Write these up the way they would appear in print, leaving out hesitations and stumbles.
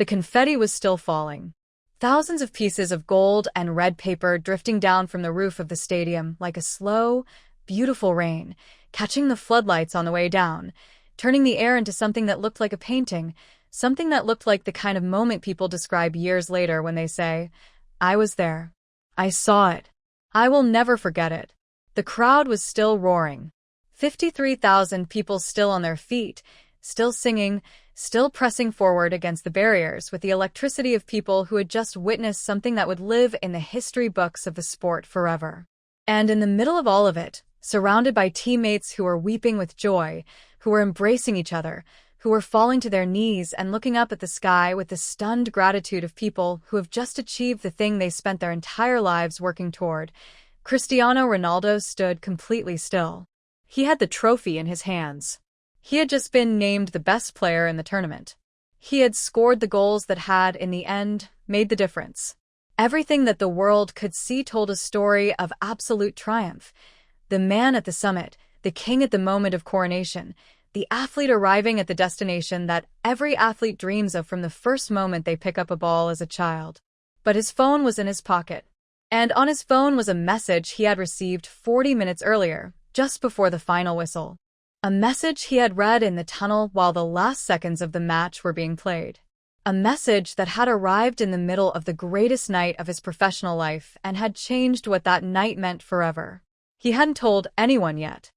The confetti was still falling. Thousands of pieces of gold and red paper drifting down from the roof of the stadium like a slow, beautiful rain, catching the floodlights on the way down, turning the air into something that looked like a painting, something that looked like the kind of moment people describe years later when they say, "I was there. I saw it. I will never forget it." The crowd was still roaring. 53,000 people still on their feet, still singing, still pressing forward against the barriers with the electricity of people who had just witnessed something that would live in the history books of the sport forever. And in the middle of all of it, surrounded by teammates who were weeping with joy, who were embracing each other, who were falling to their knees and looking up at the sky with the stunned gratitude of people who have just achieved the thing they spent their entire lives working toward, Cristiano Ronaldo stood completely still. He had the trophy in his hands. He had just been named the best player in the tournament. He had scored the goals that had, in the end, made the difference. Everything that the world could see told a story of absolute triumph. The man at the summit, the king at the moment of coronation, the athlete arriving at the destination that every athlete dreams of from the first moment they pick up a ball as a child. But his phone was in his pocket. And on his phone was a message he had received 40 minutes earlier, just before the final whistle. A message he had read in the tunnel while the last seconds of the match were being played. A message that had arrived in the middle of the greatest night of his professional life and had changed what that night meant forever. He hadn't told anyone yet.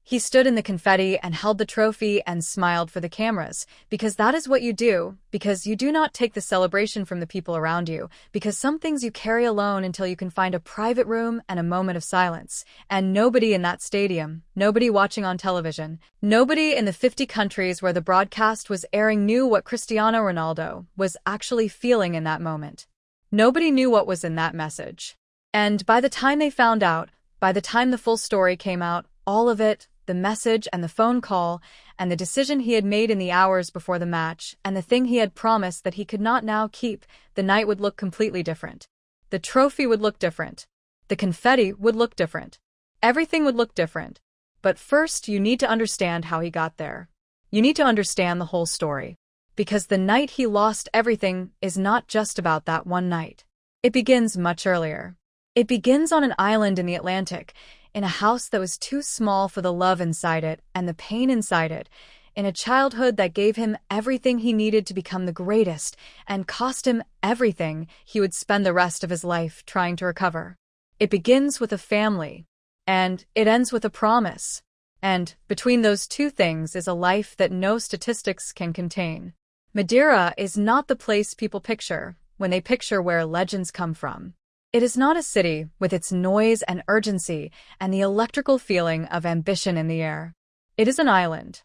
He stood in the confetti and held the trophy and smiled for the cameras, because that is what you do, because you do not take the celebration from the people around you, because some things you carry alone until you can find a private room and a moment of silence. And nobody in that stadium, nobody watching on television, nobody in the 50 countries where the broadcast was airing knew what Cristiano Ronaldo was actually feeling in that moment. Nobody knew what was in that message. And by the time they found out, by the time the full story came out, all of it, the message and the phone call, and the decision he had made in the hours before the match, and the thing he had promised that he could not now keep, the night would look completely different. The trophy would look different. The confetti would look different. Everything would look different. But first, you need to understand how he got there. You need to understand the whole story. Because the night he lost everything is not just about that one night. It begins much earlier. It begins on an island in the Atlantic, in a house that was too small for the love inside it and the pain inside it, in a childhood that gave him everything he needed to become the greatest and cost him everything he would spend the rest of his life trying to recover. It begins with a family, and it ends with a promise. And between those two things is a life that no statistics can contain. Madeira is not the place people picture when they picture where legends come from. It is not a city with its noise and urgency and the electrical feeling of ambition in the air. It is an island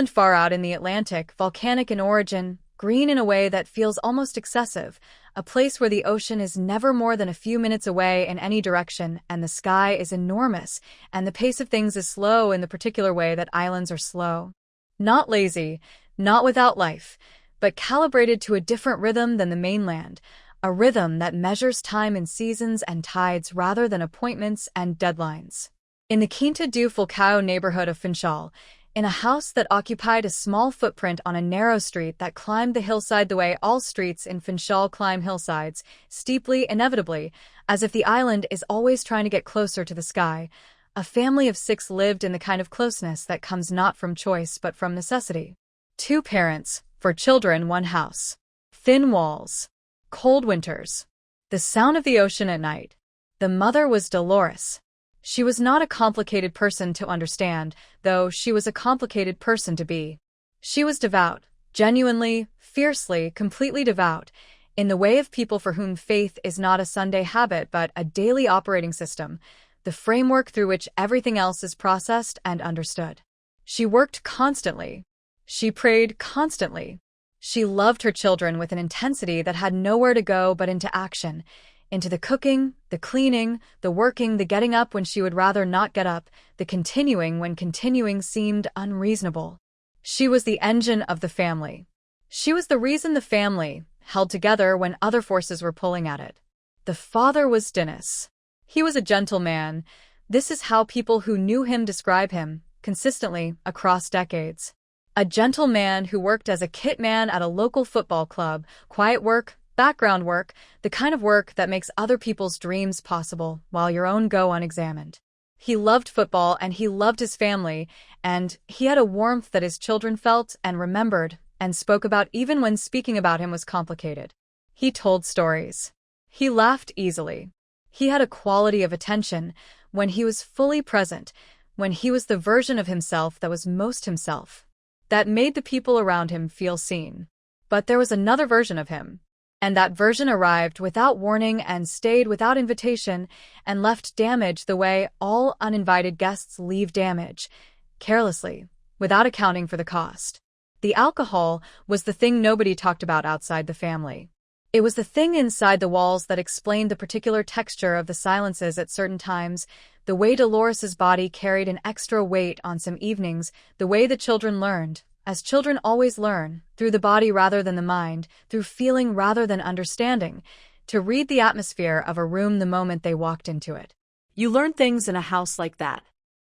far out in the Atlantic, volcanic in origin, green in a way that feels almost excessive, a place where the ocean is never more than a few minutes away in any direction and the sky is enormous and the pace of things is slow in the particular way that islands are slow. Not lazy, not without life, but calibrated to a different rhythm than the mainland, a rhythm that measures time in seasons and tides rather than appointments and deadlines. In the Quinta do Falcao neighborhood of Funchal, in a house that occupied a small footprint on a narrow street that climbed the hillside the way all streets in Funchal climb hillsides, steeply, inevitably, as if the island is always trying to get closer to the sky, a family of 6 lived in the kind of closeness that comes not from choice but from necessity. 2 parents, 4 children, 1 house. Thin walls. Cold winters. The sound of the ocean at night. The mother was Dolores. She was not a complicated person to understand, though she was a complicated person to be. She was devout, genuinely, fiercely, completely devout, in the way of people for whom faith is not a Sunday habit but a daily operating system, the framework through which everything else is processed and understood. She worked constantly. She prayed constantly. She loved her children with an intensity that had nowhere to go but into action, into the cooking, the cleaning, the working, the getting up when she would rather not get up, the continuing when continuing seemed unreasonable. She was the engine of the family. She was the reason the family held together when other forces were pulling at it. The father was Dennis. He was a gentle man. This is how people who knew him describe him, consistently, across decades. A gentle man who worked as a kit man at a local football club, quiet work, background work, the kind of work that makes other people's dreams possible while your own go unexamined. He loved football and he loved his family, and he had a warmth that his children felt and remembered and spoke about even when speaking about him was complicated. He told stories. He laughed easily. He had a quality of attention when he was fully present, when he was the version of himself that was most himself, that made the people around him feel seen. But there was another version of him, and that version arrived without warning and stayed without invitation and left damage the way all uninvited guests leave damage, carelessly, without accounting for the cost. The alcohol was the thing nobody talked about outside the family. It was the thing inside the walls that explained the particular texture of the silences at certain times, the way Dolores's body carried an extra weight on some evenings, the way the children learned, as children always learn, through the body rather than the mind, through feeling rather than understanding, to read the atmosphere of a room the moment they walked into it. You learn things in a house like that.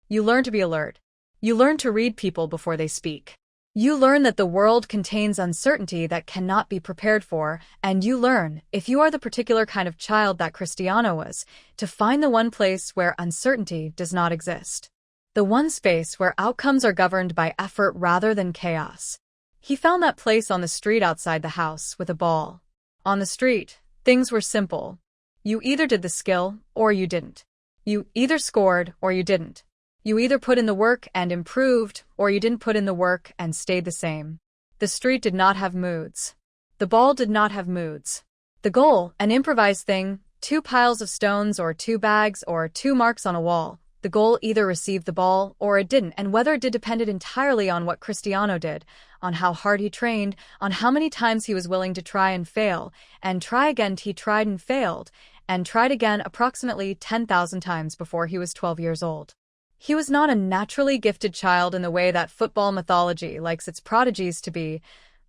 You learn to be alert. You learn to read people before they speak. You learn that the world contains uncertainty that cannot be prepared for, and you learn, if you are the particular kind of child that Cristiano was, to find the one place where uncertainty does not exist. The one space where outcomes are governed by effort rather than chaos. He found that place on the street outside the house with a ball. On the street, things were simple. You either did the skill or you didn't. You either scored or you didn't. You either put in the work and improved, or you didn't put in the work and stayed the same. The street did not have moods. The ball did not have moods. The goal, an improvised thing, 2 piles of stones or 2 bags or 2 marks on a wall. The goal either received the ball or it didn't, and whether it did depended entirely on what Cristiano did, on how hard he trained, on how many times he was willing to try and fail, and try again. He tried and failed, and tried again approximately 10,000 times before he was 12 years old. He was not a naturally gifted child in the way that football mythology likes its prodigies to be,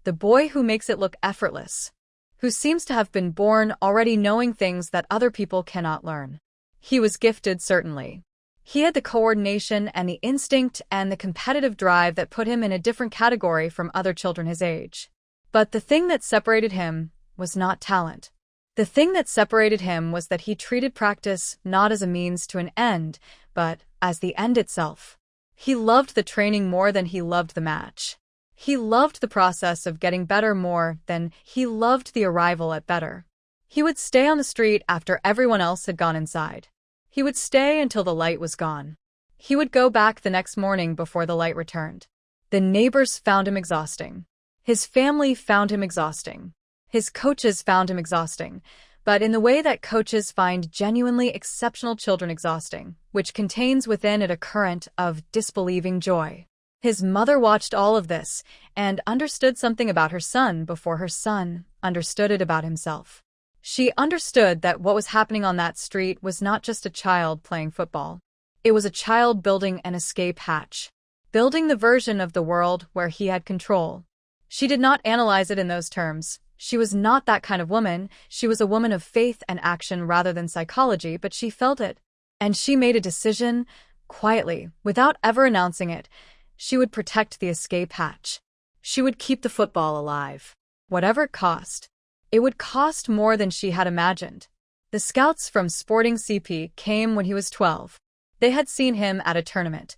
the boy who makes it look effortless, who seems to have been born already knowing things that other people cannot learn. He was gifted, certainly. He had the coordination and the instinct and the competitive drive that put him in a different category from other children his age. But the thing that separated him was not talent. The thing that separated him was that he treated practice not as a means to an end, but as the end itself. He loved the training more than he loved the match. He loved the process of getting better more than he loved the arrival at better. He would stay on the street after everyone else had gone inside. He would stay until the light was gone. He would go back the next morning before the light returned. The neighbors found him exhausting. His family found him exhausting. His coaches found him exhausting, but in the way that coaches find genuinely exceptional children exhausting, which contains within it a current of disbelieving joy. His mother watched all of this and understood something about her son before her son understood it about himself. She understood that what was happening on that street was not just a child playing football. It was a child building an escape hatch, building the version of the world where he had control. She did not analyze it in those terms. She was not that kind of woman. She was a woman of faith and action rather than psychology, but she felt it. And she made a decision, quietly, without ever announcing it. She would protect the escape hatch. She would keep the football alive, whatever it cost. It would cost more than she had imagined. The scouts from Sporting CP came when he was 12. They had seen him at a tournament,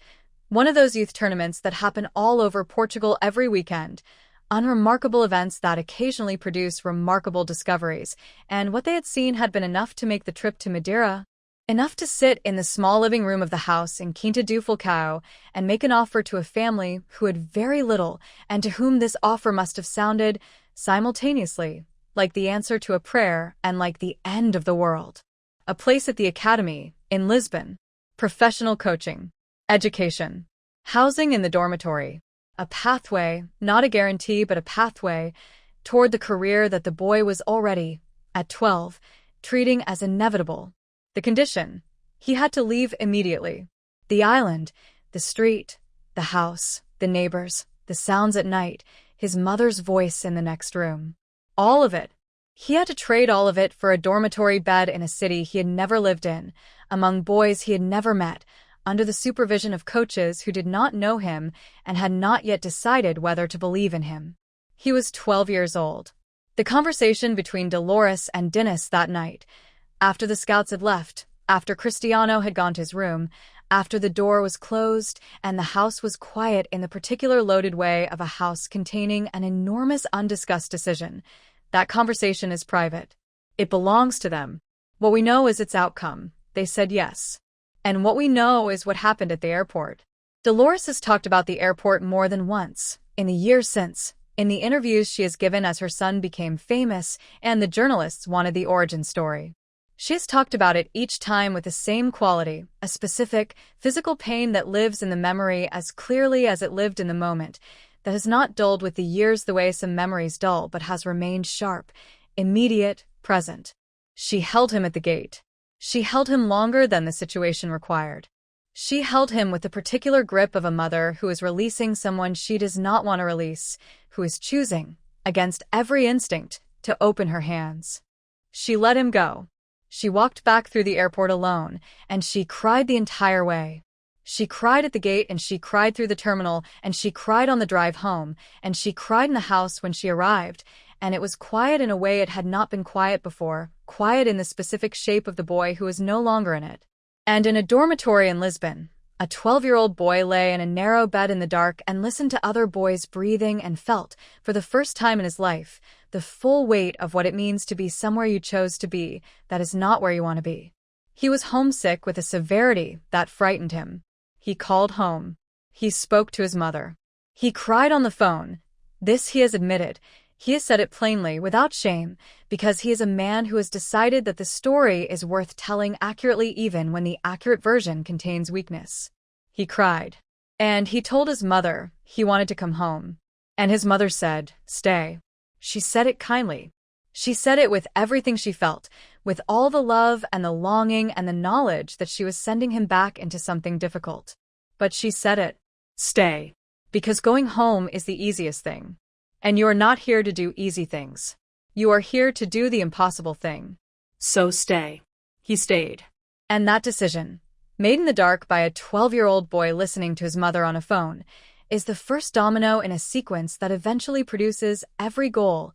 one of those youth tournaments that happen all over Portugal every weekend, unremarkable events that occasionally produce remarkable discoveries, and what they had seen had been enough to make the trip to Madeira, enough to sit in the small living room of the house in Quinta do Falcao and make an offer to a family who had very little and to whom this offer must have sounded, simultaneously, like the answer to a prayer and like the end of the world. A place at the academy, in Lisbon. Professional coaching. Education. Housing in the dormitory. A pathway, not a guarantee but a pathway, toward the career that the boy was already, at 12, treating as inevitable. The condition: he had to leave immediately. The island, the street, the house, the neighbors, the sounds at night, his mother's voice in the next room. All of it. He had to trade all of it for a dormitory bed in a city he had never lived in, among boys he had never met, under the supervision of coaches who did not know him and had not yet decided whether to believe in him. He was 12 years old. The conversation between Dolores and Dennis that night, after the scouts had left, after Cristiano had gone to his room, after the door was closed and the house was quiet in the particular loaded way of a house containing an enormous undiscussed decision, that conversation is private. It belongs to them. What we know is its outcome. They said yes. And what we know is what happened at the airport. Dolores has talked about the airport more than once, in the years since, in the interviews she has given as her son became famous and the journalists wanted the origin story. She has talked about it each time with the same quality, a specific, physical pain that lives in the memory as clearly as it lived in the moment, that has not dulled with the years the way some memories dull but has remained sharp, immediate, present. She held him at the gate. She held him longer than the situation required. She held him with the particular grip of a mother who is releasing someone she does not want to release, who is choosing, against every instinct, to open her hands. She let him go. She walked back through the airport alone, and she cried the entire way. She cried at the gate, and she cried through the terminal, and she cried on the drive home, and she cried in the house when she arrived, and it was quiet in a way it had not been quiet before, quiet in the specific shape of the boy who was no longer in it. And in a dormitory in Lisbon, a 12-year-old boy lay in a narrow bed in the dark and listened to other boys breathing and felt, for the first time in his life, the full weight of what it means to be somewhere you chose to be, that is not where you want to be. He was homesick with a severity that frightened him. He called home. He spoke to his mother. He cried on the phone. This he has admitted. He has said it plainly, without shame, because he is a man who has decided that the story is worth telling accurately even when the accurate version contains weakness. He cried. And he told his mother he wanted to come home. And his mother said, "Stay." She said it kindly. She said it with everything she felt, with all the love and the longing and the knowledge that she was sending him back into something difficult. But she said it. Stay. Because going home is the easiest thing. And you are not here to do easy things. You are here to do the impossible thing. So stay. He stayed. And that decision, made in the dark by a 12-year-old boy listening to his mother on a phone, is the first domino in a sequence that eventually produces every goal,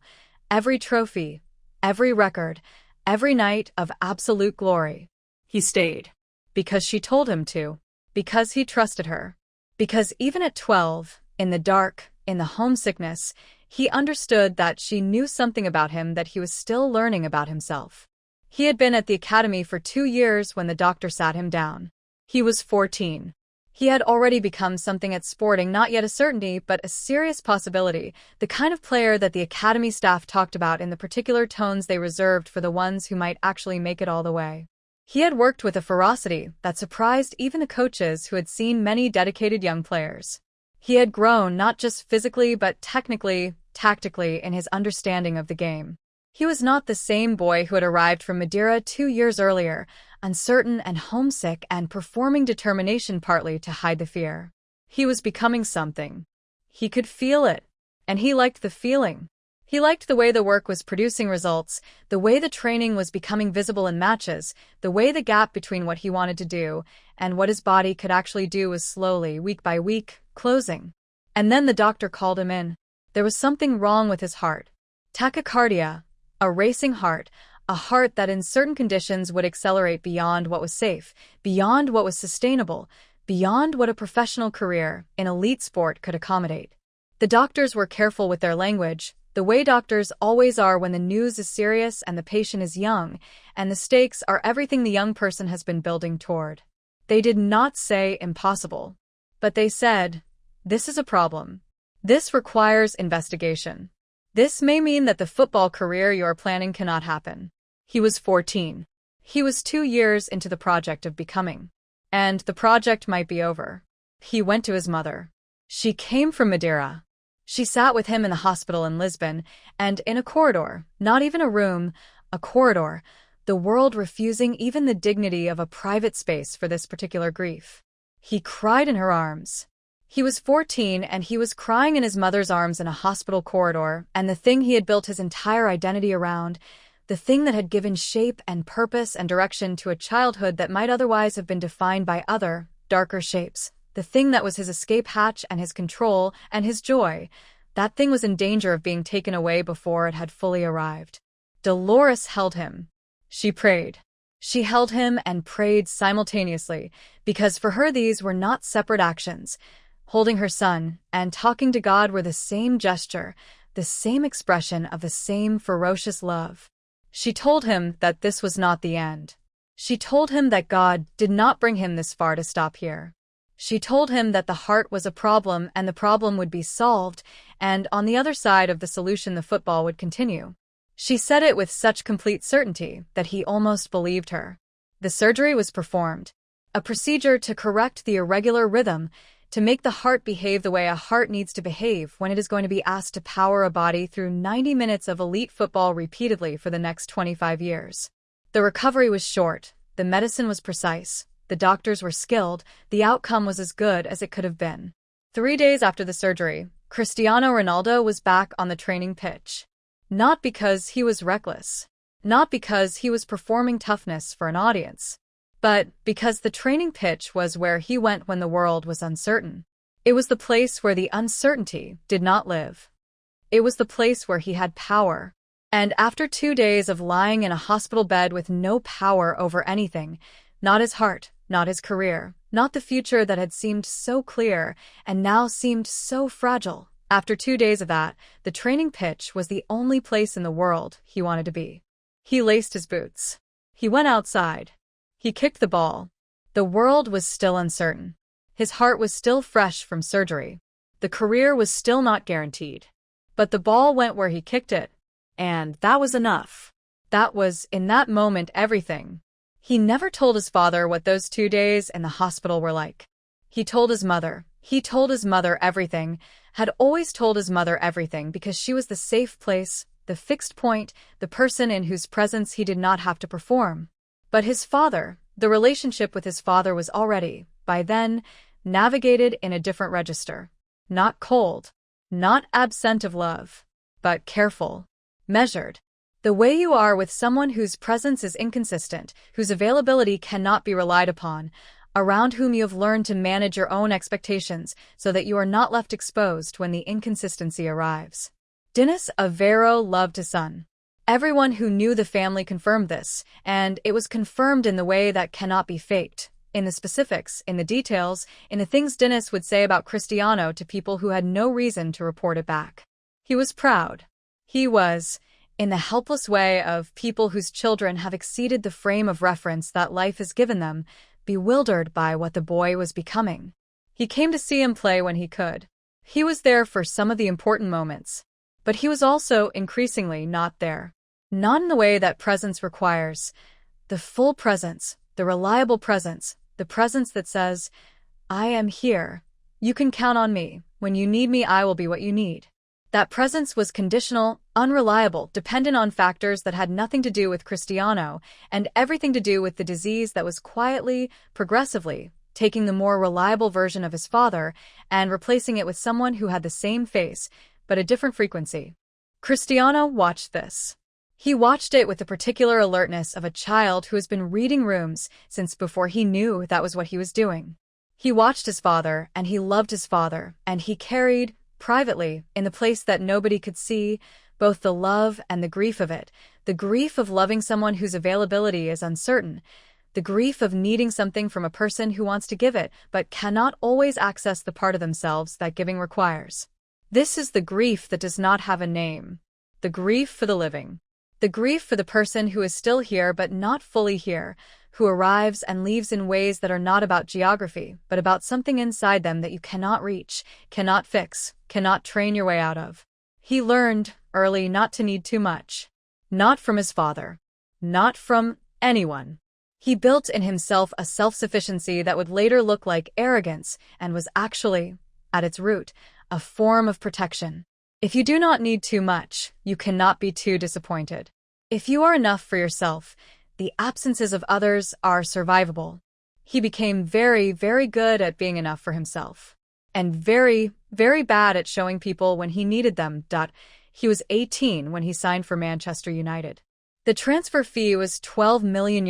every trophy, every record, every night of absolute glory. He stayed. Because she told him to. Because he trusted her. Because even at 12, in the dark, in the homesickness, he understood that she knew something about him that he was still learning about himself. He had been at the academy for 2 years when the doctor sat him down. He was 14. He had already become something at sporting, not yet a certainty, but a serious possibility, the kind of player that the academy staff talked about in the particular tones they reserved for the ones who might actually make it all the way. He had worked with a ferocity that surprised even the coaches who had seen many dedicated young players. He had grown not just physically but technically, tactically in his understanding of the game. He was not the same boy who had arrived from Madeira 2 years earlier, uncertain and homesick and performing determination partly to hide the fear. He was becoming something. He could feel it, and he liked the feeling. He liked the way the work was producing results, the way the training was becoming visible in matches, the way the gap between what he wanted to do and what his body could actually do was slowly, week by week, closing. And then the doctor called him in. There was something wrong with his heart. Tachycardia, a racing heart, a heart that in certain conditions would accelerate beyond what was safe, beyond what was sustainable, beyond what a professional career in elite sport could accommodate. The doctors were careful with their language, the way doctors always are when the news is serious and the patient is young, and the stakes are everything the young person has been building toward. They did not say impossible, but they said, "This is a problem. This requires investigation. This may mean that the football career you are planning cannot happen." He was 14. He was 2 years into the project of becoming. And the project might be over. He went to his mother. She came from Madeira. She sat with him in the hospital in Lisbon, and in a corridor, not even a room, a corridor, the world refusing even the dignity of a private space for this particular grief. He cried in her arms. He was 14 and he was crying in his mother's arms in a hospital corridor, and the thing he had built his entire identity around, the thing that had given shape and purpose and direction to a childhood that might otherwise have been defined by other, darker shapes. The thing that was his escape hatch and his control and his joy. That thing was in danger of being taken away before it had fully arrived. Dolores held him. She prayed. She held him and prayed simultaneously, because for her these were not separate actions. Holding her son and talking to God were the same gesture, the same expression of the same ferocious love. She told him that this was not the end. She told him that God did not bring him this far to stop here. She told him that the heart was a problem and the problem would be solved, and on the other side of the solution the football would continue. She said it with such complete certainty that he almost believed her. The surgery was performed. A procedure to correct the irregular rhythm, to make the heart behave the way a heart needs to behave when it is going to be asked to power a body through 90 minutes of elite football repeatedly for the next 25 years. The recovery was short, the medicine was precise, the doctors were skilled, the outcome was as good as it could have been. 3 days after the surgery, Cristiano Ronaldo was back on the training pitch. Not because he was reckless, not because he was performing toughness for an audience, but because the training pitch was where he went when the world was uncertain. It was the place where the uncertainty did not live. It was the place where he had power. And after 2 days of lying in a hospital bed with no power over anything, not his heart, not his career, not the future that had seemed so clear and now seemed so fragile, after 2 days of that, the training pitch was the only place in the world he wanted to be. He laced his boots. He went outside. He kicked the ball. The world was still uncertain. His heart was still fresh from surgery. The career was still not guaranteed. But the ball went where he kicked it. And that was enough. That was, in that moment, everything. He never told his father what those 2 days in the hospital were like. He told his mother. He told his mother everything, had always told his mother everything because she was the safe place, the fixed point, the person in whose presence he did not have to perform. But his father, the relationship with his father was already, by then, navigated in a different register. Not cold, not absent of love, but careful, measured. The way you are with someone whose presence is inconsistent, whose availability cannot be relied upon, around whom you have learned to manage your own expectations so that you are not left exposed when the inconsistency arrives. Dennis Avero loved his son. Everyone who knew the family confirmed this, and it was confirmed in the way that cannot be faked, in the specifics, in the details, in the things Dennis would say about Cristiano to people who had no reason to report it back. He was proud. He was, in the helpless way of people whose children have exceeded the frame of reference that life has given them, bewildered by what the boy was becoming. He came to see him play when he could. He was there for some of the important moments. But he was also increasingly not there. Not in the way that presence requires. The full presence, the reliable presence, the presence that says, I am here. You can count on me. When you need me, I will be what you need. That presence was conditional, unreliable, dependent on factors that had nothing to do with Cristiano and everything to do with the disease that was quietly, progressively, taking the more reliable version of his father and replacing it with someone who had the same face, but a different frequency. Cristiano watched this. He watched it with the particular alertness of a child who has been reading rooms since before he knew that was what he was doing. He watched his father, and he loved his father, and he carried, privately, in the place that nobody could see, both the love and the grief of it, the grief of loving someone whose availability is uncertain, the grief of needing something from a person who wants to give it but cannot always access the part of themselves that giving requires. This is the grief that does not have a name. The grief for the living. The grief for the person who is still here but not fully here, who arrives and leaves in ways that are not about geography, but about something inside them that you cannot reach, cannot fix, cannot train your way out of. He learned, early, not to need too much. Not from his father. Not from anyone. He built in himself a self-sufficiency that would later look like arrogance and was actually, at its root, a form of protection. If you do not need too much, you cannot be too disappointed. If you are enough for yourself, the absences of others are survivable. He became very, very good at being enough for himself. And very, very bad at showing people when he needed them. He was 18 when he signed for Manchester United. The transfer fee was €12 million,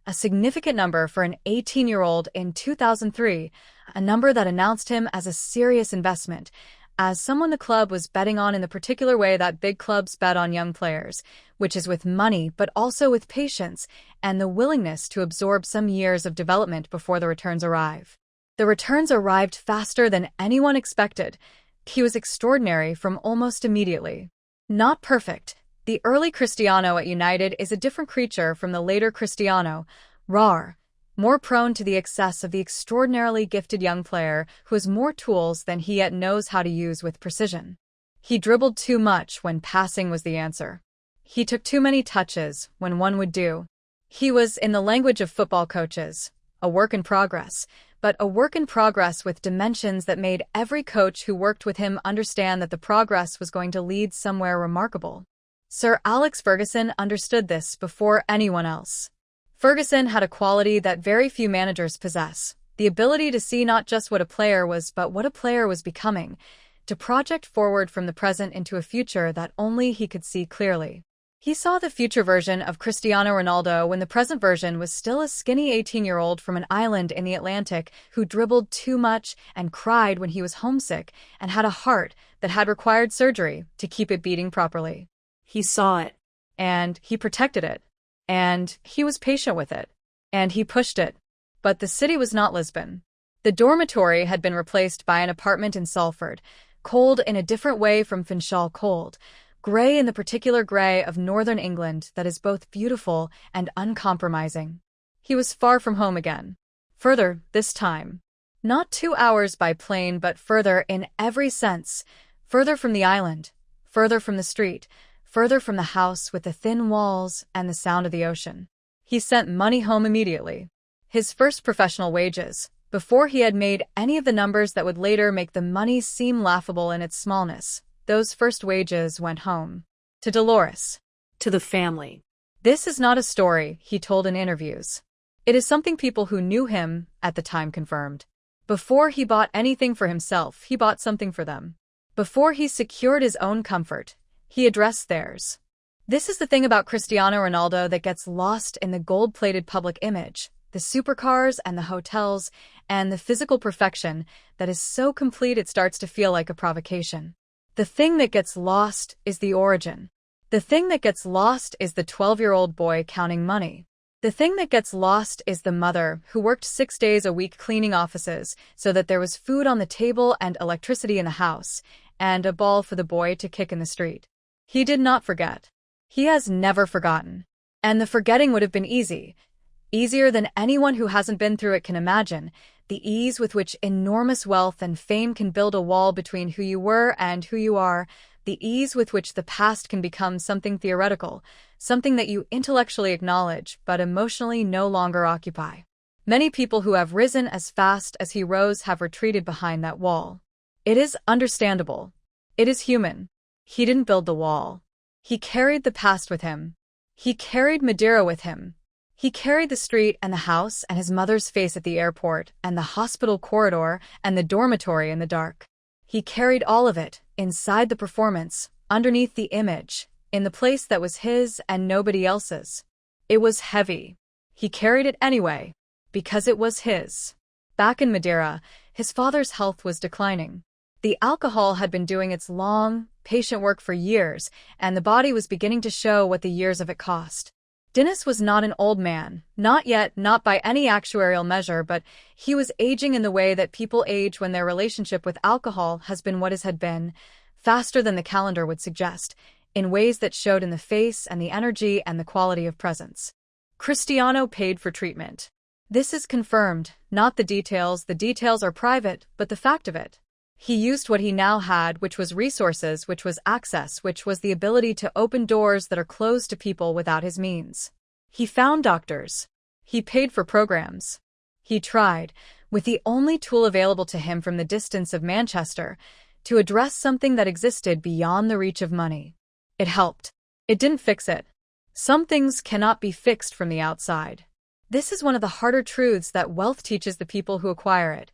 a significant number for an 18-year-old in 2003, a number that announced him as a serious investment, as someone the club was betting on in the particular way that big clubs bet on young players, which is with money but also with patience and the willingness to absorb some years of development before the returns arrive. The returns arrived faster than anyone expected. He was extraordinary from almost immediately. Not perfect. The early Cristiano at United is a different creature from the later Cristiano, raw, more prone to the excess of the extraordinarily gifted young player who has more tools than he yet knows how to use with precision. He dribbled too much when passing was the answer. He took too many touches when one would do. He was, in the language of football coaches, a work in progress, but a work in progress with dimensions that made every coach who worked with him understand that the progress was going to lead somewhere remarkable. Sir Alex Ferguson understood this before anyone else. Ferguson had a quality that very few managers possess, the ability to see not just what a player was but what a player was becoming, to project forward from the present into a future that only he could see clearly. He saw the future version of Cristiano Ronaldo when the present version was still a skinny 18-year-old from an island in the Atlantic who dribbled too much and cried when he was homesick and had a heart that had required surgery to keep it beating properly. He saw it. And he protected it. And he was patient with it. And he pushed it. But the city was not Lisbon. The dormitory had been replaced by an apartment in Salford, cold in a different way from Finchal cold, grey in the particular grey of northern England that is both beautiful and uncompromising. He was far from home again. Further, this time. Not 2 hours by plane, but further in every sense. Further from the island. Further from the street. Further from the house with the thin walls and the sound of the ocean. He sent money home immediately. His first professional wages, before he had made any of the numbers that would later make the money seem laughable in its smallness. Those first wages went home. To Dolores. To the family. This is not a story, he told in interviews. It is something people who knew him at the time confirmed. Before he bought anything for himself, he bought something for them. Before he secured his own comfort, he addressed theirs. This is the thing about Cristiano Ronaldo that gets lost in the gold-plated public image, the supercars and the hotels, and the physical perfection that is so complete it starts to feel like a provocation. The thing that gets lost is the origin. The thing that gets lost is the 12-year-old boy counting money. The thing that gets lost is the mother who worked 6 days a week cleaning offices so that there was food on the table and electricity in the house, and a ball for the boy to kick in the street. He did not forget. He has never forgotten. And the forgetting would have been easy. Easier than anyone who hasn't been through it can imagine, the ease with which enormous wealth and fame can build a wall between who you were and who you are, the ease with which the past can become something theoretical, something that you intellectually acknowledge but emotionally no longer occupy. Many people who have risen as fast as he rose have retreated behind that wall. It is understandable. It is human. He didn't build the wall. He carried the past with him. He carried Madeira with him. He carried the street and the house and his mother's face at the airport and the hospital corridor and the dormitory in the dark. He carried all of it, inside the performance, underneath the image, in the place that was his and nobody else's. It was heavy. He carried it anyway, because it was his. Back in Madeira, his father's health was declining. The alcohol had been doing its long, patient work for years, and the body was beginning to show what the years of it cost. Dennis was not an old man, not yet, not by any actuarial measure, but he was aging in the way that people age when their relationship with alcohol has been what it had been, faster than the calendar would suggest, in ways that showed in the face and the energy and the quality of presence. Cristiano paid for treatment. This is confirmed, not the details are private, but the fact of it. He used what he now had, which was resources, which was access, which was the ability to open doors that are closed to people without his means. He found doctors. He paid for programs. He tried, with the only tool available to him from the distance of Manchester, to address something that existed beyond the reach of money. It helped. It didn't fix it. Some things cannot be fixed from the outside. This is one of the harder truths that wealth teaches the people who acquire it,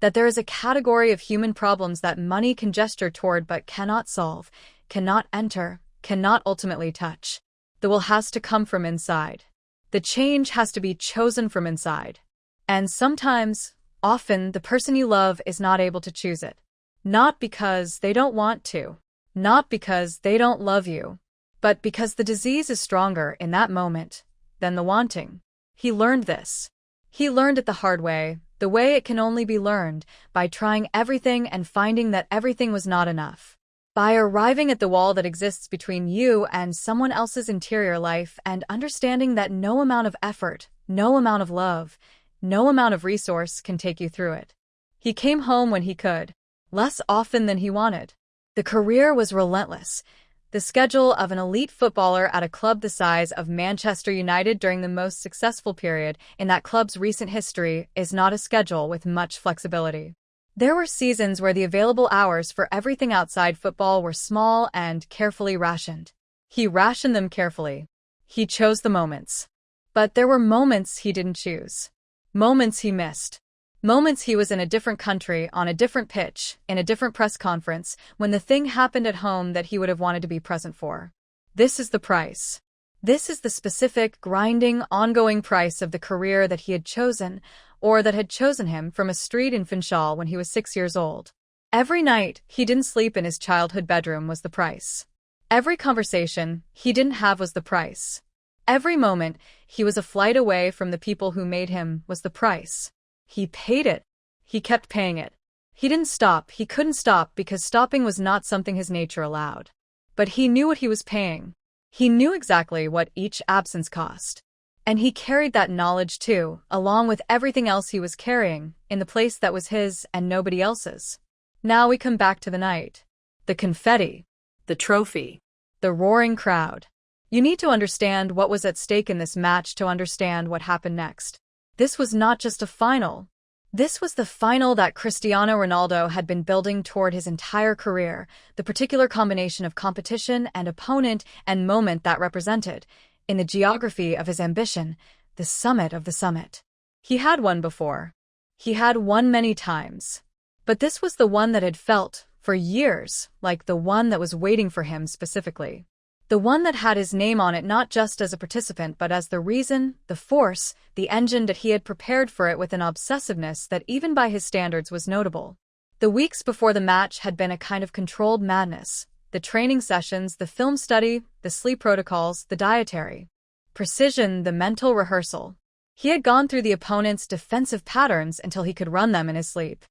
that there is a category of human problems that money can gesture toward but cannot solve, cannot enter, cannot ultimately touch. The will has to come from inside. The change has to be chosen from inside. And sometimes, often, the person you love is not able to choose it. Not because they don't want to. Not because they don't love you. But because the disease is stronger in that moment than the wanting. He learned this. He learned it the hard way, the way it can only be learned, by trying everything and finding that everything was not enough. By arriving at the wall that exists between you and someone else's interior life and understanding that no amount of effort, no amount of love, no amount of resource can take you through it. He came home when he could, less often than he wanted. The career was relentless. The schedule of an elite footballer at a club the size of Manchester United during the most successful period in that club's recent history is not a schedule with much flexibility. There were seasons where the available hours for everything outside football were small and carefully rationed. He rationed them carefully. He chose the moments. But there were moments he didn't choose. Moments he missed. Moments he was in a different country, on a different pitch, in a different press conference, when the thing happened at home that he would have wanted to be present for. This is the price. This is the specific, grinding, ongoing price of the career that he had chosen, or that had chosen him from a street in Finchal when he was 6 years old. Every night he didn't sleep in his childhood bedroom was the price. Every conversation he didn't have was the price. Every moment he was a flight away from the people who made him was the price. He paid it. He kept paying it. He didn't stop. He couldn't stop because stopping was not something his nature allowed. But he knew what he was paying. He knew exactly what each absence cost. And he carried that knowledge too, along with everything else he was carrying, in the place that was his and nobody else's. Now we come back to the night. The confetti. The trophy. The roaring crowd. You need to understand what was at stake in this match to understand what happened next. This was not just a final. This was the final that Cristiano Ronaldo had been building toward his entire career, the particular combination of competition and opponent and moment that represented, in the geography of his ambition, the summit of the summit. He had won before. He had won many times. But this was the one that had felt, for years, like the one that was waiting for him specifically. The one that had his name on it not just as a participant but as the reason, the force, the engine that he had prepared for it with an obsessiveness that even by his standards was notable. The weeks before the match had been a kind of controlled madness. The training sessions, the film study, the sleep protocols, the dietary precision, the mental rehearsal. He had gone through the opponent's defensive patterns until he could run them in his sleep.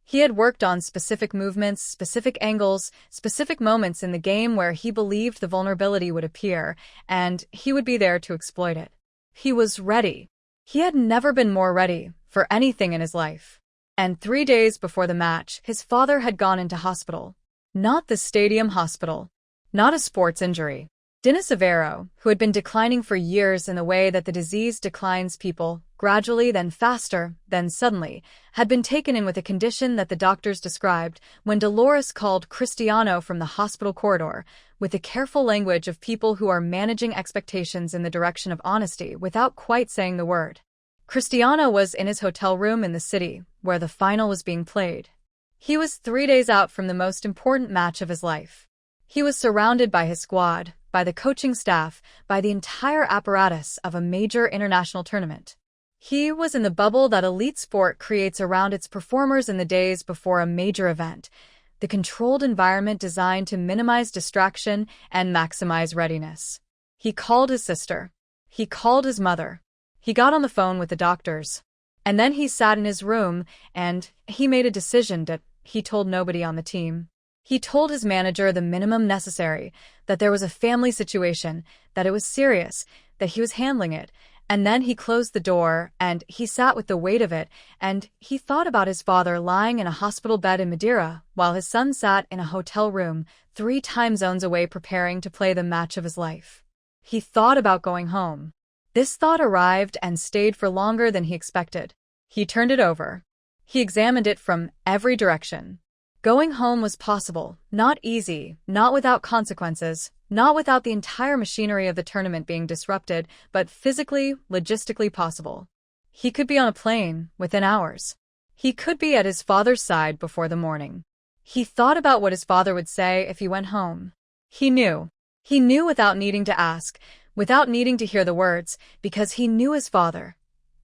He had worked on specific movements, specific angles, specific moments in the game where he believed the vulnerability would appear, and he would be there to exploit it. He was ready. He had never been more ready for anything in his life. And 3 days before the match, his father had gone into hospital. Not the stadium hospital. Not a sports injury. Dennis Avero, who had been declining for years in the way that the disease declines people, gradually, then faster, then suddenly, had been taken in with a condition that the doctors described when Dolores called Cristiano from the hospital corridor, with the careful language of people who are managing expectations in the direction of honesty without quite saying the word. Cristiano was in his hotel room in the city, where the final was being played. He was 3 days out from the most important match of his life. He was surrounded by his squad, by the coaching staff, by the entire apparatus of a major international tournament. He was in the bubble that elite sport creates around its performers in the days before a major event, the controlled environment designed to minimize distraction and maximize readiness. He called his sister. He called his mother. He got on the phone with the doctors. And then he sat in his room, and he made a decision that he told nobody on the team. He told his manager the minimum necessary, that there was a family situation, that it was serious, that he was handling it, and then he closed the door, and he sat with the weight of it, and he thought about his father lying in a hospital bed in Madeira, while his son sat in a hotel room 3 time zones away preparing to play the match of his life. He thought about going home. This thought arrived and stayed for longer than he expected. He turned it over. He examined it from every direction. Going home was possible, not easy, not without consequences, not without the entire machinery of the tournament being disrupted, but physically, logistically possible. He could be on a plane within hours. He could be at his father's side before the morning. He thought about what his father would say if he went home. He knew. He knew without needing to ask, without needing to hear the words, because he knew his father.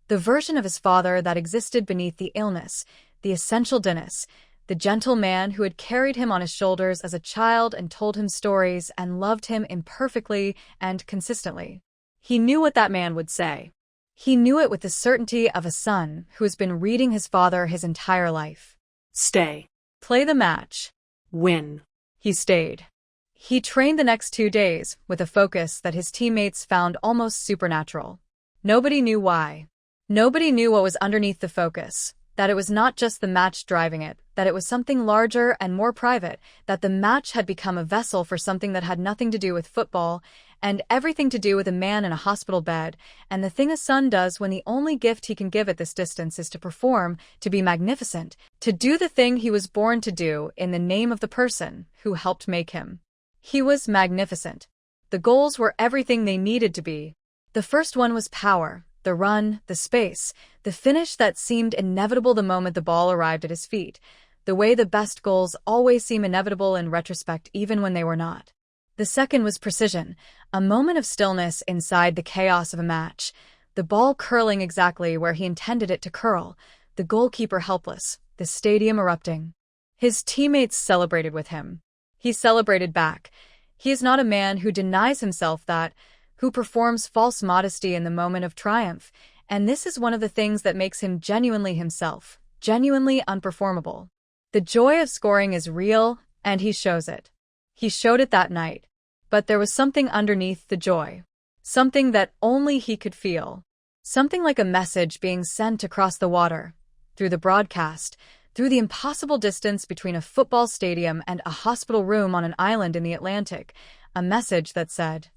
The version of his father that existed beneath the illness, the essential Dennis, the gentle man who had carried him on his shoulders as a child and told him stories and loved him imperfectly and consistently. He knew what that man would say. He knew it with the certainty of a son who has been reading his father his entire life. Stay. Play the match. Win. He stayed. He trained the next 2 days with a focus that his teammates found almost supernatural. Nobody knew why. Nobody knew what was underneath the focus, that it was not just the match driving it, that it was something larger and more private, that the match had become a vessel for something that had nothing to do with football and everything to do with a man in a hospital bed, and the thing a son does when the only gift he can give at this distance is to perform, to be magnificent, to do the thing he was born to do in the name of the person who helped make him. He was magnificent. The goals were everything they needed to be. The first one was power, the run, the space, the finish that seemed inevitable the moment the ball arrived at his feet, the way the best goals always seem inevitable in retrospect even when they were not. The second was precision, a moment of stillness inside the chaos of a match, the ball curling exactly where he intended it to curl, the goalkeeper helpless, the stadium erupting. His teammates celebrated with him. He celebrated back. He is not a man who denies himself that, who performs false modesty in the moment of triumph, and this is one of the things that makes him genuinely himself, genuinely unperformable. The joy of scoring is real, and he shows it. He showed it that night. But there was something underneath the joy. Something that only he could feel. Something like a message being sent across the water, through the broadcast, through the impossible distance between a football stadium and a hospital room on an island in the Atlantic, a message that said,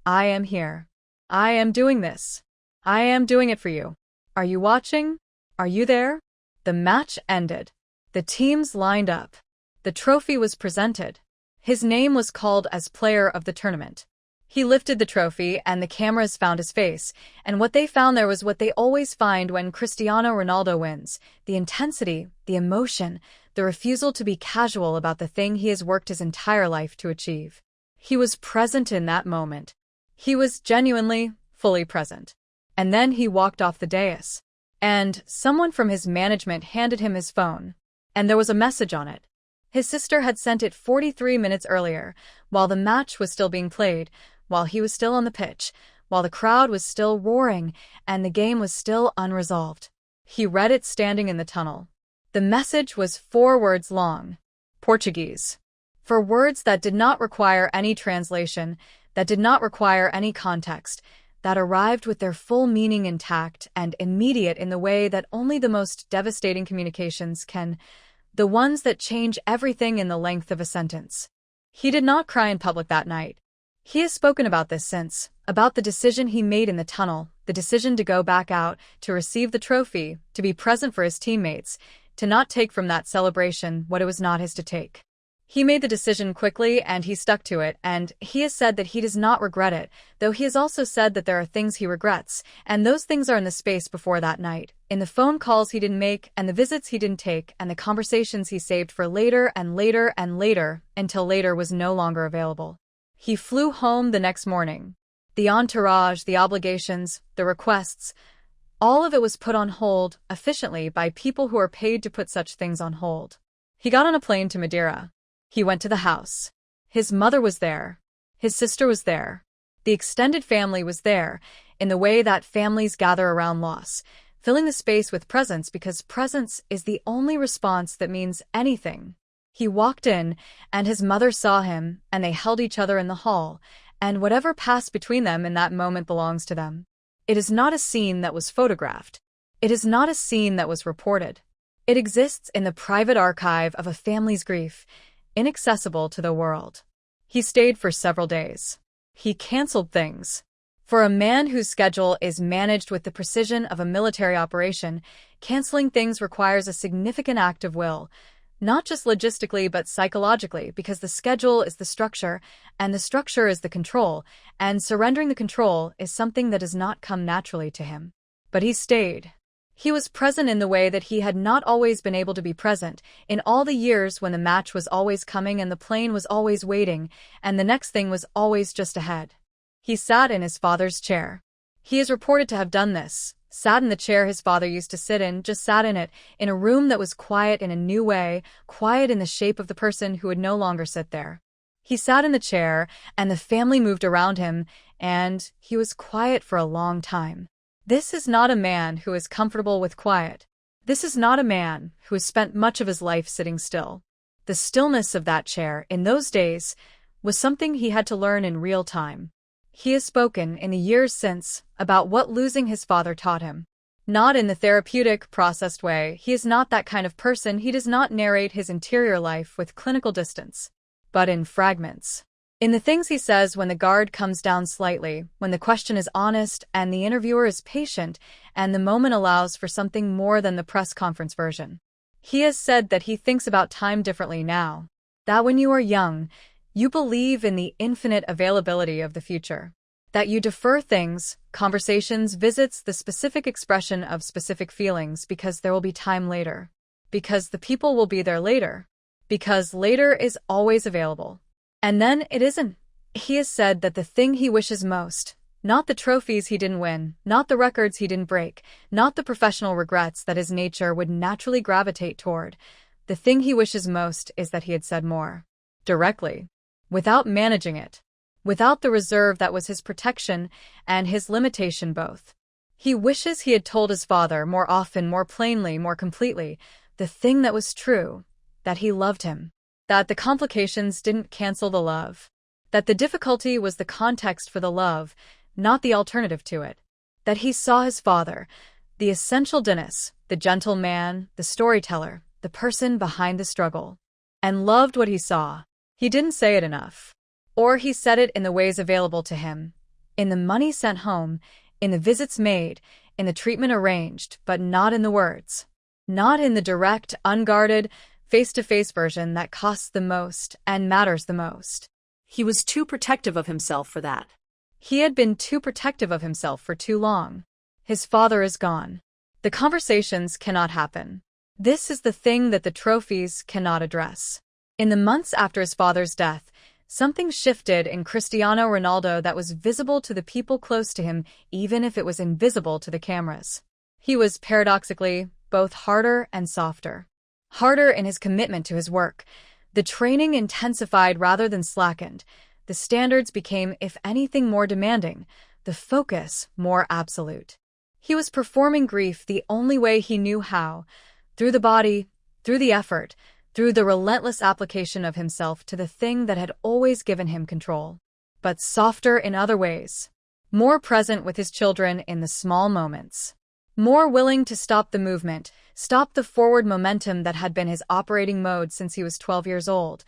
I am here. I am doing this. I am doing it for you. Are you watching? Are you there? The match ended. The teams lined up. The trophy was presented. His name was called as player of the tournament. He lifted the trophy and the cameras found his face, and what they found there was what they always find when Cristiano Ronaldo wins, the intensity, the emotion, the refusal to be casual about the thing he has worked his entire life to achieve. He was present in that moment. He was genuinely, fully present. And then he walked off the dais. And someone from his management handed him his phone. And there was a message on it. His sister had sent it 43 minutes earlier, while the match was still being played, while he was still on the pitch, while the crowd was still roaring, and the game was still unresolved. He read it standing in the tunnel. The message was 4 words long. Portuguese. 4 words that did not require any translation, that did not require any context, that arrived with their full meaning intact and immediate in the way that only the most devastating communications can, the ones that change everything in the length of a sentence. He did not cry in public that night. He has spoken about this since, about the decision he made in the tunnel, the decision to go back out, to receive the trophy, to be present for his teammates, to not take from that celebration what it was not his to take. He made the decision quickly and he stuck to it, and he has said that he does not regret it, though he has also said that there are things he regrets, and those things are in the space before that night, in the phone calls he didn't make, and the visits he didn't take, and the conversations he saved for later and later and later, until later was no longer available. He flew home the next morning. The entourage, the obligations, the requests, all of it was put on hold, efficiently, by people who are paid to put such things on hold. He got on a plane to Madeira. He went to the house. His mother was there. His sister was there. The extended family was there, in the way that families gather around loss, filling the space with presence because presence is the only response that means anything. He walked in, and his mother saw him, and they held each other in the hall, and whatever passed between them in that moment belongs to them. It is not a scene that was photographed. It is not a scene that was reported. It exists in the private archive of a family's grief, inaccessible to the world. He stayed for several days. He canceled things. For a man whose schedule is managed with the precision of a military operation, canceling things requires a significant act of will, not just logistically but psychologically, because the schedule is the structure, and the structure is the control, and surrendering the control is something that does not come naturally to him. But he stayed. He was present in the way that he had not always been able to be present, in all the years when the match was always coming and the plane was always waiting, and the next thing was always just ahead. He sat in his father's chair. He is reported to have done this, sat in the chair his father used to sit in, just sat in it, in a room that was quiet in a new way, quiet in the shape of the person who would no longer sit there. He sat in the chair, and the family moved around him, and he was quiet for a long time. This is not a man who is comfortable with quiet. This is not a man who has spent much of his life sitting still. The stillness of that chair, in those days, was something he had to learn in real time. He has spoken, in the years since, about what losing his father taught him. Not in the therapeutic, processed way. He is not that kind of person. He does not narrate his interior life with clinical distance, but in fragments. In the things he says when the guard comes down slightly, when the question is honest and the interviewer is patient and the moment allows for something more than the press conference version. He has said that he thinks about time differently now, that when you are young, you believe in the infinite availability of the future, that you defer things, conversations, visits, the specific expression of specific feelings because there will be time later, because the people will be there later, because later is always available. And then it isn't. He has said that the thing he wishes most, not the trophies he didn't win, not the records he didn't break, not the professional regrets that his nature would naturally gravitate toward, the thing he wishes most is that he had said more. Directly. Without managing it. Without the reserve that was his protection and his limitation both. He wishes he had told his father more often, more plainly, more completely, the thing that was true, that he loved him. That the complications didn't cancel the love. That the difficulty was the context for the love, not the alternative to it. That he saw his father, the essential Dennis, the gentle man, the storyteller, the person behind the struggle. And loved what he saw. He didn't say it enough. Or he said it in the ways available to him. In the money sent home, in the visits made, in the treatment arranged, but not in the words. Not in the direct, unguarded, face-to-face version that costs the most and matters the most. He was too protective of himself for that. He had been too protective of himself for too long. His father is gone. The conversations cannot happen. This is the thing that the trophies cannot address. In the months after his father's death, something shifted in Cristiano Ronaldo that was visible to the people close to him, even if it was invisible to the cameras. He was, paradoxically, both harder and softer. Harder in his commitment to his work. The training intensified rather than slackened. The standards became, if anything, more demanding. The focus more absolute. He was performing grief the only way he knew how. Through the body, through the effort, through the relentless application of himself to the thing that had always given him control. But softer in other ways. More present with his children in the small moments. More willing to stop the movement, stop the forward momentum that had been his operating mode since he was 12 years old,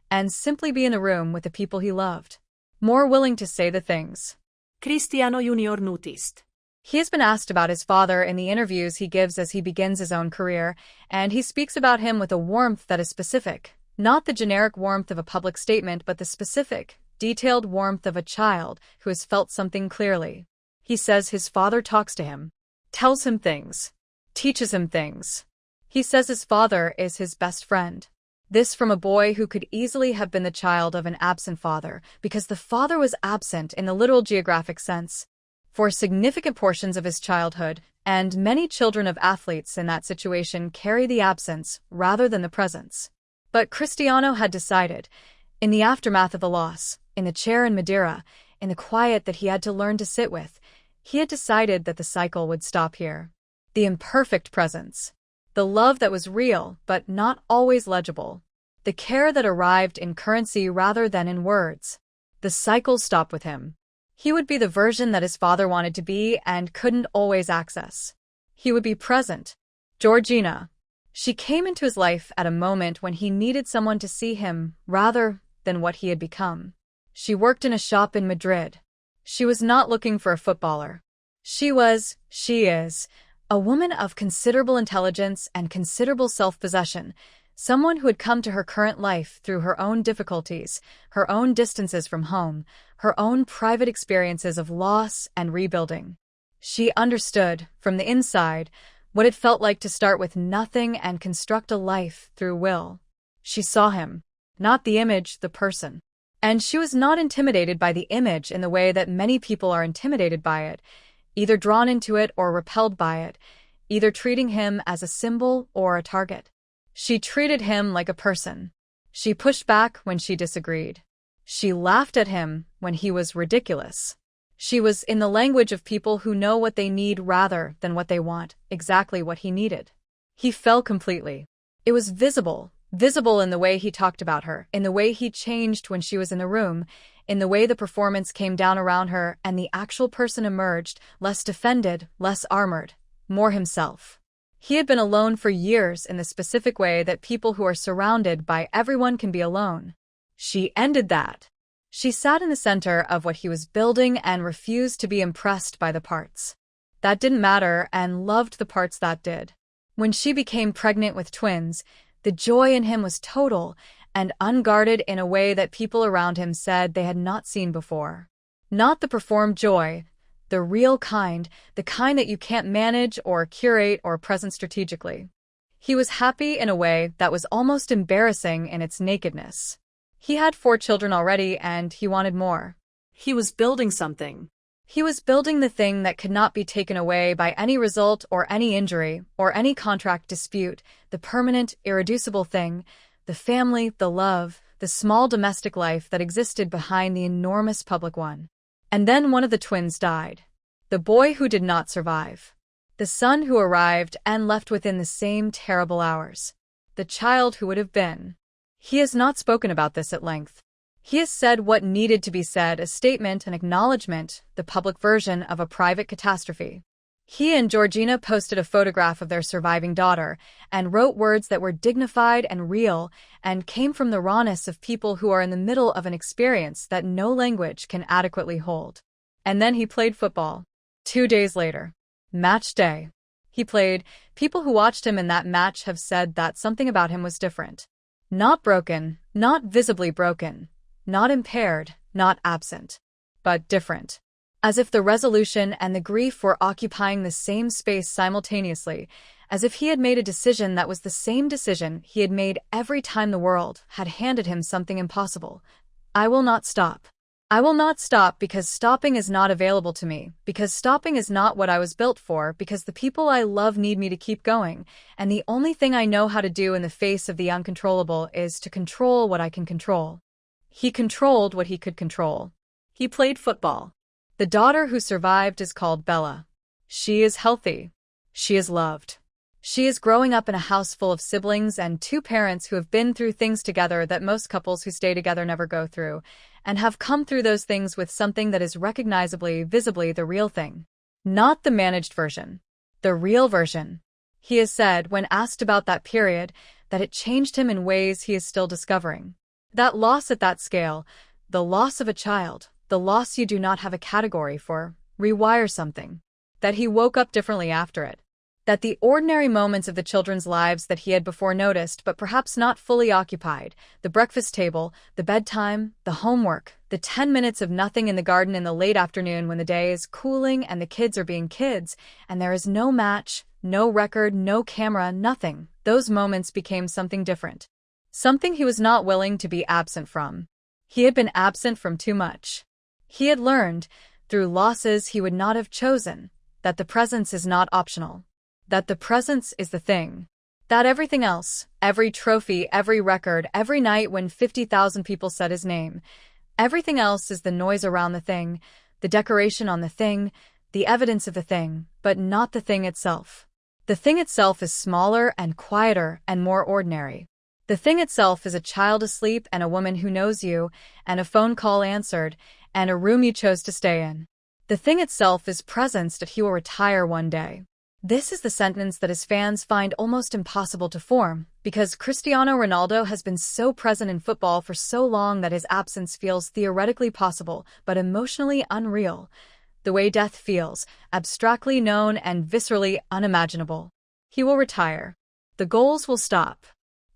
and simply be in the room with the people he loved. More willing to say the things. Cristiano Junior noticed. He has been asked about his father in the interviews he gives as he begins his own career, and he speaks about him with a warmth that is specific. Not the generic warmth of a public statement, but the specific, detailed warmth of a child who has felt something clearly. He says his father talks to him. Tells him things. Teaches him things. He says his father is his best friend. This from a boy who could easily have been the child of an absent father, because the father was absent in the literal geographic sense for significant portions of his childhood, and many children of athletes in that situation carry the absence rather than the presence. But Cristiano had decided, in the aftermath of the loss, in the chair in Madeira, in the quiet that he had to learn to sit with, he had decided that the cycle would stop here. The imperfect presence. The love that was real, but not always legible. The care that arrived in currency rather than in words. The cycle stopped with him. He would be the version that his father wanted to be and couldn't always access. He would be present. Georgina. She came into his life at a moment when he needed someone to see him rather than what he had become. She worked in a shop in Madrid. She was not looking for a footballer. She is, a woman of considerable intelligence and considerable self-possession, someone who had come to her current life through her own difficulties, her own distances from home, her own private experiences of loss and rebuilding. She understood, from the inside, what it felt like to start with nothing and construct a life through will. She saw him, not the image, the person. And she was not intimidated by the image in the way that many people are intimidated by it, either drawn into it or repelled by it, either treating him as a symbol or a target. She treated him like a person. She pushed back when she disagreed. She laughed at him when he was ridiculous. She was in the language of people who know what they need rather than what they want, exactly what he needed. He fell completely. It was visible in the way he talked about her, in the way he changed when she was in the room, in the way the performance came down around her and the actual person emerged, less defended, less armored, more himself. He had been alone for years in the specific way that people who are surrounded by everyone can be alone. She ended that. She sat in the center of what he was building and refused to be impressed by the parts that didn't matter and loved the parts that did. When she became pregnant with twins, the joy in him was total and unguarded in a way that people around him said they had not seen before. Not the performed joy, the real kind, the kind that you can't manage or curate or present strategically. He was happy in a way that was almost embarrassing in its nakedness. He had 4 children already and he wanted more. He was building something. He was building the thing that could not be taken away by any result or any injury or any contract dispute, the permanent, irreducible thing, the family, the love, the small domestic life that existed behind the enormous public one. And then one of the twins died. The boy who did not survive. The son who arrived and left within the same terrible hours. The child who would have been. He has not spoken about this at length. He has said what needed to be said, a statement, an acknowledgement, the public version of a private catastrophe. He and Georgina posted a photograph of their surviving daughter and wrote words that were dignified and real and came from the rawness of people who are in the middle of an experience that no language can adequately hold. And then he played football. 2 days later. Match day. He played. People who watched him in that match have said that something about him was different. Not broken, not visibly broken, not impaired, not absent, but different. As if the resolution and the grief were occupying the same space simultaneously, as if he had made a decision that was the same decision he had made every time the world had handed him something impossible. I will not stop. I will not stop because stopping is not available to me, because stopping is not what I was built for, because the people I love need me to keep going, and the only thing I know how to do in the face of the uncontrollable is to control what I can control. He controlled what he could control. He played football. The daughter who survived is called Bella. She is healthy. She is loved. She is growing up in a house full of siblings and 2 parents who have been through things together that most couples who stay together never go through, and have come through those things with something that is recognizably, visibly the real thing. Not the managed version. The real version. He has said, when asked about that period, that it changed him in ways he is still discovering. That loss at that scale, the loss of a child, the loss you do not have a category for, rewire something. That he woke up differently after it. That the ordinary moments of the children's lives that he had before noticed but perhaps not fully occupied, the breakfast table, the bedtime, the homework, the 10 minutes of nothing in the garden in the late afternoon when the day is cooling and the kids are being kids, and there is no match, no record, no camera, nothing, those moments became something different. Something he was not willing to be absent from. He had been absent from too much. He had learned, through losses he would not have chosen, that the presence is not optional. That the presence is the thing. That everything else, every trophy, every record, every night when 50,000 people said his name, everything else is the noise around the thing, the decoration on the thing, the evidence of the thing, but not the thing itself. The thing itself is smaller and quieter and more ordinary. The thing itself is a child asleep and a woman who knows you, and a phone call answered, and a room you chose to stay in. The thing itself is presence that he will retire one day. This is the sentence that his fans find almost impossible to form, because Cristiano Ronaldo has been so present in football for so long that his absence feels theoretically possible, but emotionally unreal. The way death feels, abstractly known and viscerally unimaginable. He will retire. The goals will stop.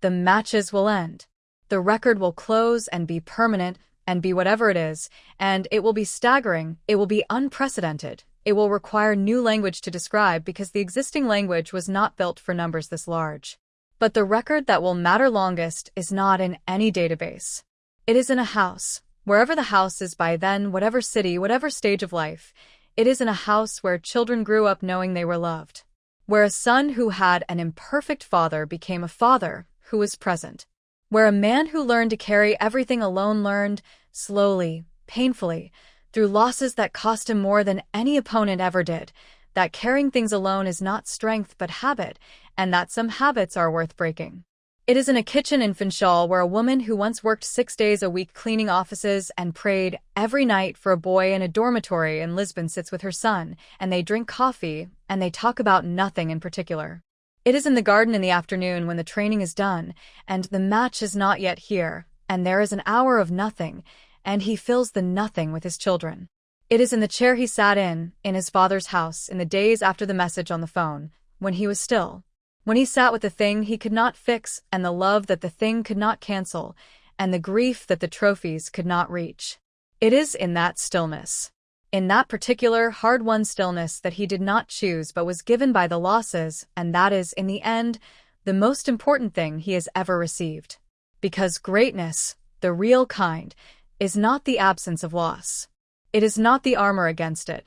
The matches will end. The record will close and be permanent, and be whatever it is, and it will be staggering, it will be unprecedented. It will require new language to describe because the existing language was not built for numbers this large. But the record that will matter longest is not in any database. It is in a house, Wherever the house is by then, whatever city, whatever stage of life, it is in a house where children grew up knowing they were loved. Where a son who had an imperfect father became a father who was present. Where a man who learned to carry everything alone learned, slowly, painfully, through losses that cost him more than any opponent ever did, that carrying things alone is not strength but habit, and that some habits are worth breaking. It is in a kitchen in Funchal where a woman who once worked 6 days a week cleaning offices and prayed every night for a boy in a dormitory in Lisbon sits with her son, and they drink coffee, and they talk about nothing in particular. It is in the garden in the afternoon when the training is done, and the match is not yet here, and there is an hour of nothing, and he fills the nothing with his children. It is in the chair he sat in his father's house, in the days after the message on the phone, when he was still. When he sat with the thing he could not fix, and the love that the thing could not cancel, and the grief that the trophies could not reach. It is in that stillness, in that particular hard-won stillness that he did not choose but was given by the losses, and that is, in the end, the most important thing he has ever received. Because greatness, the real kind, is not the absence of loss. It is not the armor against it.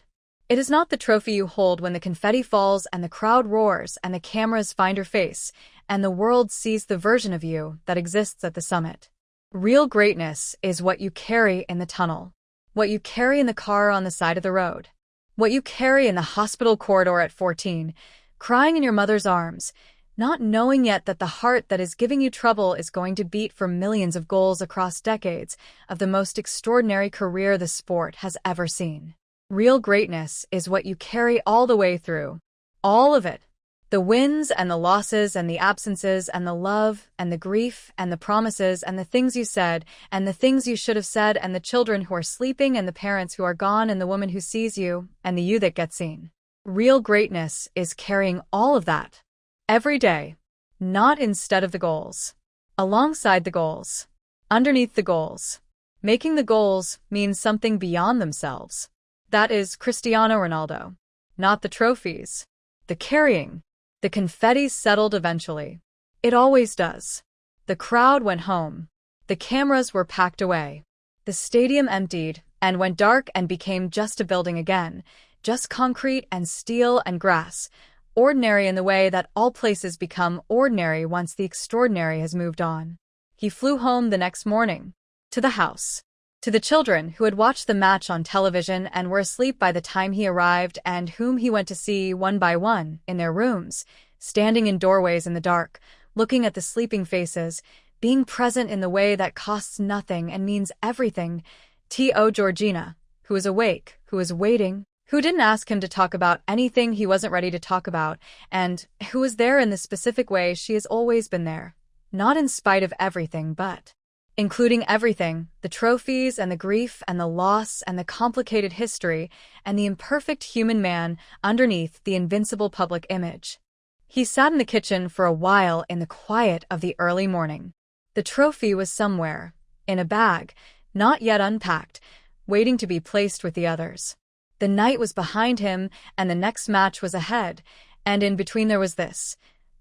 It is not the trophy you hold when the confetti falls and the crowd roars and the cameras find your face and the world sees the version of you that exists at the summit. Real greatness is what you carry in the tunnel, what you carry in the car on the side of the road, what you carry in the hospital corridor at 14, crying in your mother's arms, not knowing yet that the heart that is giving you trouble is going to beat for millions of goals across decades of the most extraordinary career the sport has ever seen. Real greatness is what you carry all the way through. All of it. The wins and the losses and the absences and the love and the grief and the promises and the things you said and the things you should have said and the children who are sleeping and the parents who are gone and the woman who sees you and the you that gets seen. Real greatness is carrying all of that. Every day. Not instead of the goals. Alongside the goals. Underneath the goals. Making the goals mean something beyond themselves. That is Cristiano Ronaldo. Not the trophies. The carrying. The confetti settled eventually. It always does. The crowd went home. The cameras were packed away. The stadium emptied and went dark and became just a building again, just concrete and steel and grass, ordinary in the way that all places become ordinary once the extraordinary has moved on. He flew home the next morning. To the house. To the children who had watched the match on television and were asleep by the time he arrived and whom he went to see one by one in their rooms, standing in doorways in the dark, looking at the sleeping faces, being present in the way that costs nothing and means everything. T.O. Georgina, who is awake, who is waiting, who didn't ask him to talk about anything he wasn't ready to talk about, and who was there in the specific way she has always been there. Not in spite of everything, but including everything, the trophies and the grief and the loss and the complicated history and the imperfect human man underneath the invincible public image. He sat in the kitchen for a while in the quiet of the early morning. The trophy was somewhere, in a bag, not yet unpacked, waiting to be placed with the others. The night was behind him and the next match was ahead, and in between there was this.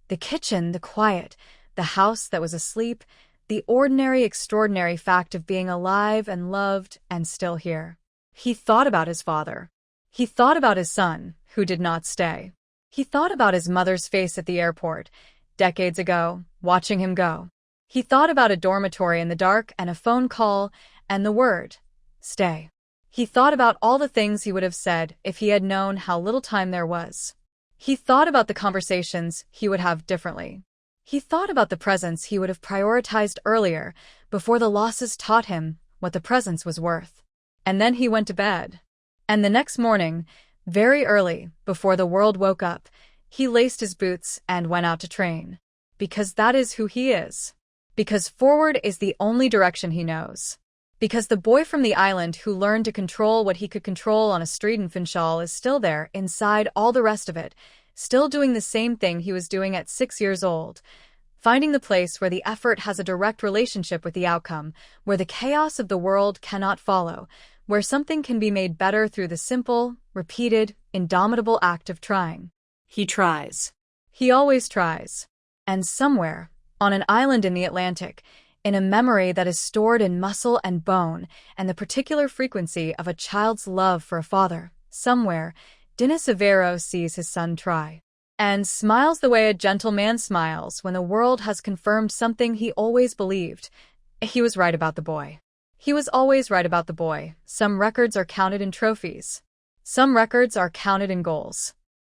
The kitchen, the quiet, the house that was asleep, the ordinary, extraordinary fact of being alive and loved and still here. He thought about his father. He thought about his son, who did not stay. He thought about his mother's face at the airport, decades ago, watching him go. He thought about a dormitory in the dark and a phone call and the word, stay. He thought about all the things he would have said if he had known how little time there was. He thought about the conversations he would have differently. He thought about the presence he would have prioritized earlier, before the losses taught him what the presence was worth. And then he went to bed. And the next morning, very early, before the world woke up, he laced his boots and went out to train. Because that is who he is. Because forward is the only direction he knows. Because the boy from the island who learned to control what he could control on a street in Funchal is still there, inside all the rest of it, still doing the same thing he was doing at 6 years old, finding the place where the effort has a direct relationship with the outcome, where the chaos of the world cannot follow, where something can be made better through the simple, repeated, indomitable act of trying. He tries. He always tries. And somewhere, on an island in the Atlantic, in a memory that is stored in muscle and bone, and the particular frequency of a child's love for a father. Somewhere, Dennis Severo sees his son try and smiles the way a gentleman smiles when the world has confirmed something he always believed. He was right about the boy. He was always right about the boy. Some records are counted in trophies. Some records are counted in goals.